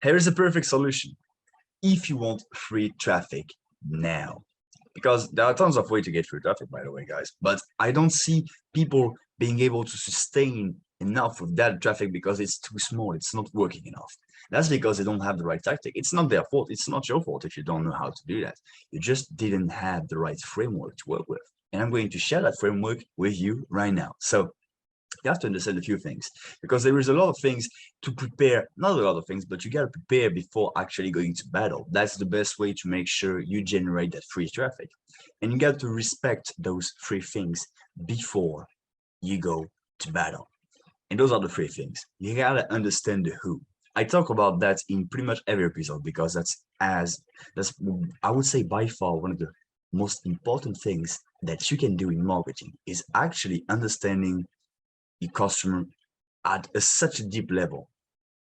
Here's a perfect solution. If you want free traffic now, because there are tons of ways to get free traffic, by the way, guys, but I don't see people being able to sustain enough with that traffic because it's too small. It's not working enough. That's because they don't have the right tactic. It's not their fault. It's not your fault if you don't know how to do that. You just didn't have the right framework to work with. And I'm going to share that framework with you right now. So you have to understand a few things because there is a lot of things to prepare, not a lot of things, but you got to prepare before actually going to battle. That's the best way to make sure you generate that free traffic. And you got to respect those three things before you go to battle. And those are the three things. You got to understand the who. I talk about that in pretty much every episode because that's I would say by far one of the most important things that you can do in marketing is actually understanding your customer at such a deep level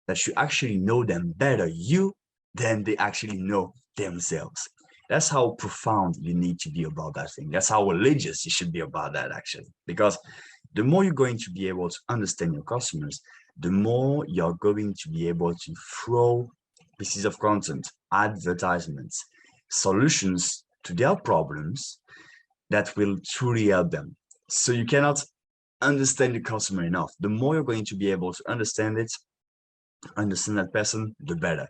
that you actually know them better you than they actually know themselves. That's how profound you need to be about that thing. That's how religious you should be about that, actually. Because the more you're going to be able to understand your customers, the more you're going to be able to throw pieces of content, advertisements, solutions to their problems that will truly help them. So you cannot understand the customer enough. The more you're going to be able to understand it, understand that person, the better.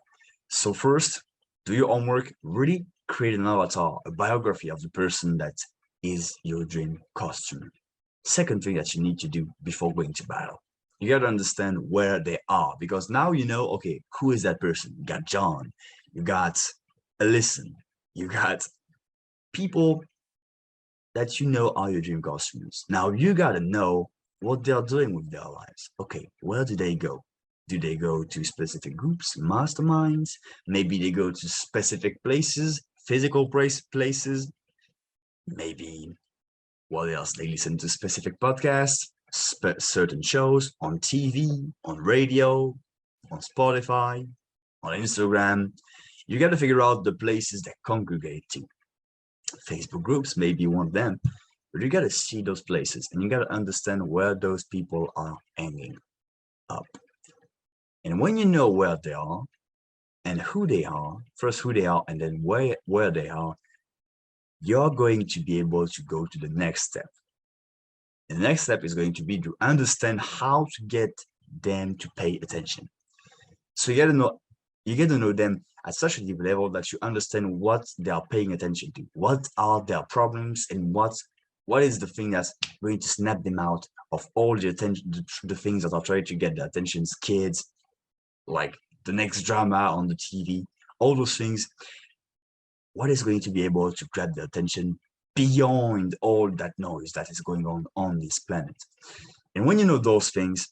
So first, do your homework, really create an avatar, a biography of the person that is your dream customer. Second thing that you need to do before going to battle, you got to understand where they are because now you know, okay, who is that person? You got John, you got Alyson, you got people that you know are your dream customers. Now you got to know what they're doing with their lives. Okay, where do they go? Do they go to specific groups, masterminds? Maybe they go to specific places, physical places. Maybe what else? They listen to specific podcasts, certain shows on TV, on radio, on Spotify, on Instagram. You got to figure out the places that congregate to. Facebook groups, maybe one of them, but you got to see those places and you got to understand where those people are hanging up. And when you know where they are and who they are, first who they are and then where they are, you're going to be able to go to the next step. And the next step is going to be to understand how to get them to pay attention. So you get to know them at such a deep level that you understand what they are paying attention to, what are their problems, and what is the thing that's going to snap them out of all the attention, the things that are trying to get their attentions, kids, like the next drama on the TV, all those things. What is going to be able to grab their attention beyond all that noise that is going on this planet? And when you know those things,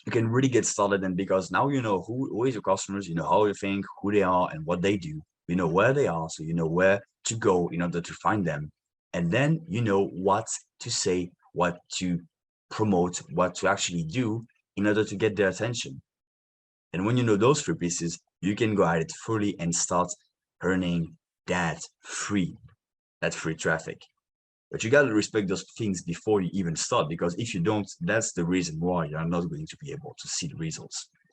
you can really get started. And because now you know who is your customers, you know how you think, who they are and what they do, you know where they are, so you know where to go in order to find them. And then you know what to say, what to promote, what to actually do in order to get their attention. And when you know those three pieces, you can go at it fully and start earning that free traffic. But you got to respect those things before you even start, because if you don't, that's the reason why you're not going to be able to see the results.